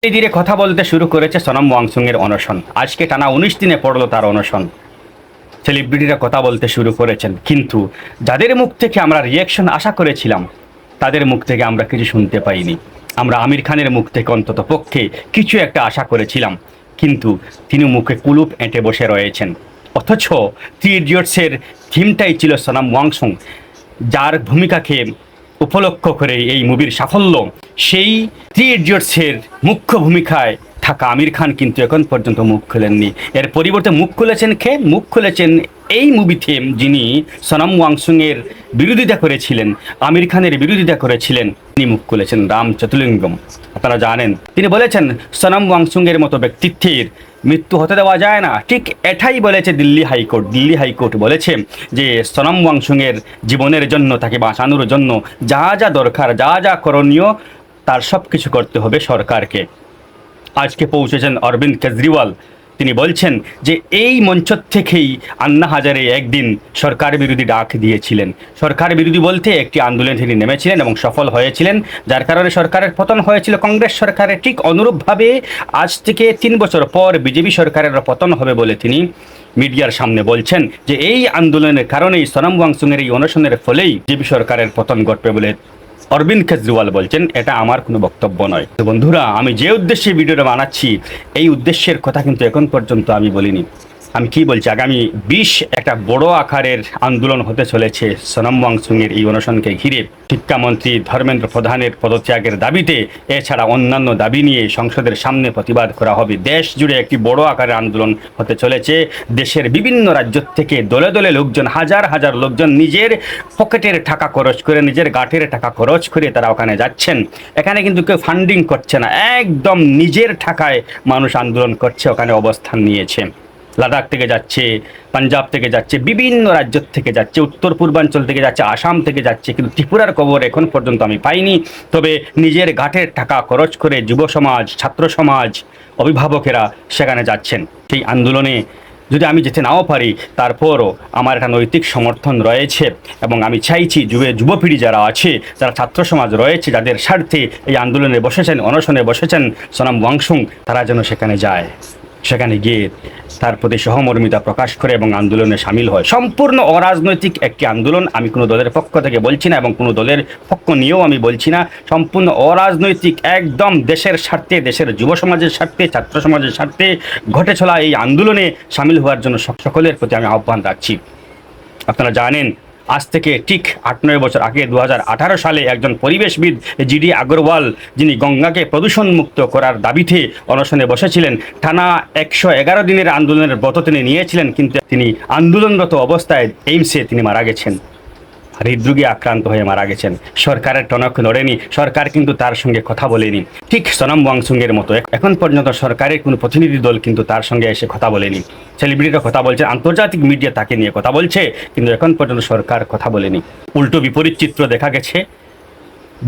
ধীরে ধীরে কথা বলতে শুরু করেছে সোনম ওয়াংচুং এর অনশন। আজকে টানা 19 দিনে পড়লো তার অনশন। সেলিব্রিটিরা কথা বলতে শুরু করেছেন, কিন্তু যাদের মুখ থেকে আমরা রিয়াকশন আশা করেছিলাম তাদের মুখ থেকে আমরা কিছু শুনতে পাইনি। আমরা আমির খানের মুখ থেকে অন্তত পক্ষে কিছু একটা আশা করেছিলাম, কিন্তু তিনি মুখে কুলুপ এঁটে বসে রয়েছেন। অথচ থ্রি ইডিয়টসের থিমটাই ছিল সোনম ওয়াংচুং, যার ভূমিকাকে উপলক্ষ করে এই মুভির সাফল্য। সেই থ্রি ইডিয়টসের মুখ্য ভূমিকায় থাকা আমির খান কিন্তু এখন পর্যন্ত মুখ খুলেননি। এর পরিবর্তে মুখ খুলেছেন মুখ খুলেছেন এই মুভিতে যিনি সোনম ওয়াংচুং এর বিরোধিতা করেছিলেন, আমির খানের বিরোধিতা করেছিলেন, তিনি মুখ খুলেছেন রাম চতুর্লিঙ্গম। আপনারা জানেন তিনি বলেছেন সোনম ওয়াংচুং এর মতো ব্যক্তিত্বের মৃত্যু হতে দেওয়া যায় না। ঠিক এটাই বলেছে দিল্লি হাইকোর্ট। দিল্লি হাইকোর্ট বলেছে যে সোনম ওয়াংচুং এর জীবনের জন্য, তাকে বাঁচানোর জন্য যা যা দরকার, যা যা করণীয়, তার সব কিছু করতে হবে সরকারকে। আজকে পৌঁছেছেন অরবিন্দ কেজরিওয়াল। তিনি বলছেন যে এই মঞ্চ থেকেই আন্না হাজারে একদিন সরকার বিরোধী ডাক দিয়েছিলেন। সরকার বিরোধী বলতে একটি আন্দোলনে তিনি নেমেছিলেন এবং সফল হয়েছিলেন, যার কারণে সরকারের পতন হয়েছিল কংগ্রেস সরকারের। ঠিক অনুরূপভাবে আজ থেকে 3 বছর পর বিজেপি সরকারের পতন হবে বলে তিনি মিডিয়ার সামনে বলছেন যে এই আন্দোলনের কারণেই সোনম ওয়াংচুংয়ের এই অনশনের ফলেই বিজেপি সরকারের পতন ঘটবে বলে অরবিন্দ কেজরিওয়াল বলছেন। এটা আমার কোনো বক্তব্য নয়। তো বন্ধুরা, আমি যে উদ্দেশ্যে ভিডিওটা বানাচ্ছি এই উদ্দেশ্যের কথা কিন্তু এখন পর্যন্ত আমি বলিনি। আমি কি বলছি, আগামী 20 একটা বড় আকারের আন্দোলন হতে চলেছে সোনম ওয়াংচুং এর এই অনশনকে ঘিরে। শিক্ষামন্ত্রী ধর্মেন্দ্র প্রধানের পদত্যাগের দাবিতে, এছাড়া অন্যান্য দাবি নিয়ে সংসদের সামনে প্রতিবাদ করা হবে। দেশ জুড়ে একটি বড় আকারের আন্দোলন হতে চলেছে। দেশের বিভিন্ন রাজ্য থেকে দলে দলে লোকজন, হাজার হাজার লোকজন নিজের পকেটের টাকা খরচ করে, নিজের গাঁটের টাকা খরচ করে তারা ওখানে যাচ্ছেন। এখানে কিন্তু কেউ ফান্ডিং করছে না, একদম নিজের টাকায় মানুষ আন্দোলন করছে, ওখানে অবস্থান নিয়েছে। লাদাখ থেকে যাচ্ছে, পাঞ্জাব থেকে যাচ্ছে, বিভিন্ন রাজ্য থেকে যাচ্ছে, উত্তর পূর্বাঞ্চল থেকে যাচ্ছে, আসাম থেকে যাচ্ছে, কিন্তু ত্রিপুরার খবর এখন পর্যন্ত আমি পাইনি। তবে নিজের ঘাটের টাকা খরচ করে যুব সমাজ, ছাত্র সমাজ, অভিভাবকেরা সেখানে যাচ্ছেন। সেই আন্দোলনে যদি আমি যেতে নাও পারি, তারপরও আমার একটা নৈতিক সমর্থন রয়েছে এবং আমি চাইছি যুবপিঢ়ি যারা আছে, যারা ছাত্র সমাজ রয়েছে, যাদের স্বার্থে এই আন্দোলনে বসেছেন, অনশনে বসেছেন সোনম ওয়াংচুং, তারা যেন সেখানে যায়, সেখানে গিয়ে তার প্রতি সহমর্মিতা প্রকাশ করে এবং আন্দোলনে সামিল হয়। সম্পূর্ণ অরাজনৈতিক একটি আন্দোলন। আমি কোনো দলের পক্ষ থেকে বলছি না এবং কোনো দলের পক্ষ নিয়েও আমি বলছি না। সম্পূর্ণ অরাজনৈতিক, একদম দেশের স্বার্থে, দেশের যুব সমাজের স্বার্থে, ছাত্র সমাজের স্বার্থে ঘটে চলা এই আন্দোলনে সামিল হওয়ার জন্য সকলের প্রতি আমি আহ্বান রাখছি। আপনারা জানেন আজ থেকে ঠিক 8-9 বছর আগে 2018 সালে একজন পরিবেশবিদ জিডি আগরওয়াল, যিনি গঙ্গাকে প্রদূষণ মুক্ত করার দাবিতে অনশনে বসেছিলেন, টানা 111 দিনের আন্দোলনের ব্রত তিনি নিয়েছিলেন, কিন্তু তিনি আন্দোলনরত অবস্থায় এইমসে তিনি মারা গেছেন, হৃদরোগে আক্রান্ত হয়ে মারা গেছেন। সরকারের টনক নড়েনি, সরকার কিন্তু তার সঙ্গে কথা বলেনি। ঠিক সোনম ওয়াংচুং এর মতো এখন পর্যন্ত সরকারের কোনো প্রতিনিধি দল কিন্তু তার সঙ্গে এসে কথা বলেনি। সেলিব্রিটিরা কথা বলছে, আন্তর্জাতিক মিডিয়া তাকে নিয়ে কথা বলছে, কিন্তু এখন পর্যন্ত সরকার কথা বলেনি। উল্টো বিপরীত চিত্র দেখা গেছে।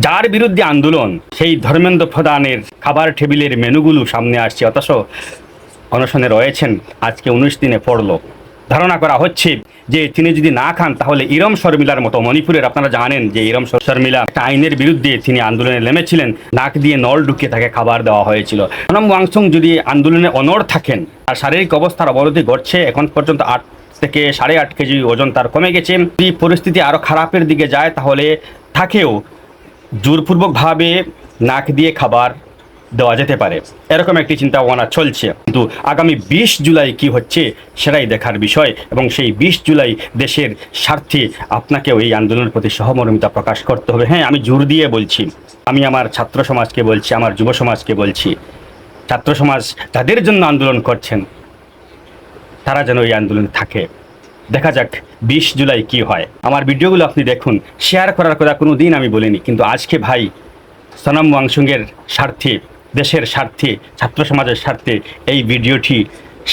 যার বিরুদ্ধে আন্দোলন, সেই ধর্মেন্দ্র প্রধানের খাবার টেবিলের মেনুগুলো সামনে আসছে, অথচ অনশনে রয়েছেন। আজকে 19 দিনে পড়লো। ধারণা করা হচ্ছে যে তিনি যদি না খান তাহলে ইরম শর্মিলার মতো, মণিপুরের আপনারা জানেন যে ইরম শর্মিলা একটা আইনের বিরুদ্ধে তিনি আন্দোলনে নেমেছিলেন, নাক দিয়ে নল ঢুকিয়ে তাকে খাবার দেওয়া হয়েছিল। সোনম ওয়াংচুং যদি আন্দোলনে অনড় থাকেন, আর শারীরিক অবস্থার অবনতি ঘটছে, এখন পর্যন্ত 8 থেকে 8.5 কেজি ওজন তার কমে গেছে। যদি পরিস্থিতি আরও খারাপের দিকে যায় তাহলে তাকেও জোরপূর্বকভাবে নাক দিয়ে খাবার দেওয়া যেতে পারে, এরকম একটি চিন্তা ভাবনা চলছে। কিন্তু আগামী 20 জুলাই কি হচ্ছে সেটাই দেখার বিষয়, এবং সেই 20 জুলাই দেশের স্বার্থে আপনাকেও এই আন্দোলনের প্রতি সহমর্মিতা প্রকাশ করতে হবে। হ্যাঁ, আমি জোর দিয়ে বলছি, আমি আমার ছাত্র সমাজকে বলছি, আমার যুব সমাজকে বলছি, ছাত্র সমাজ যাদের জন্য আন্দোলন করছেন তারা যেন এই আন্দোলনে থাকে। দেখা যাক 20 জুলাই কি হয়। আমার ভিডিওগুলো আপনি দেখুন, শেয়ার করার কথা কোনো দিন আমি বলিনি, কিন্তু আজকে ভাই সোনম ওয়াংচুং এর স্বার্থে, দেশের স্বার্থে, ছাত্র সমাজের স্বার্থে এই ভিডিওটি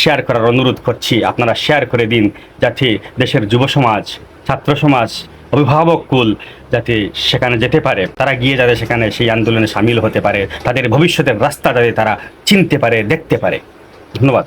শেয়ার করার অনুরোধ করছি। আপনারা শেয়ার করে দিন, যাতে দেশের যুব সমাজ, ছাত্র সমাজ, অভিভাবক কুল যাতে সেখানে যেতে পারে, তারা গিয়ে যাতে সেখানে সেই আন্দোলনে সামিল হতে পারে, তাদের ভবিষ্যতের রাস্তা যাতে তারা চিনতে পারে, দেখতে পারে। ধন্যবাদ।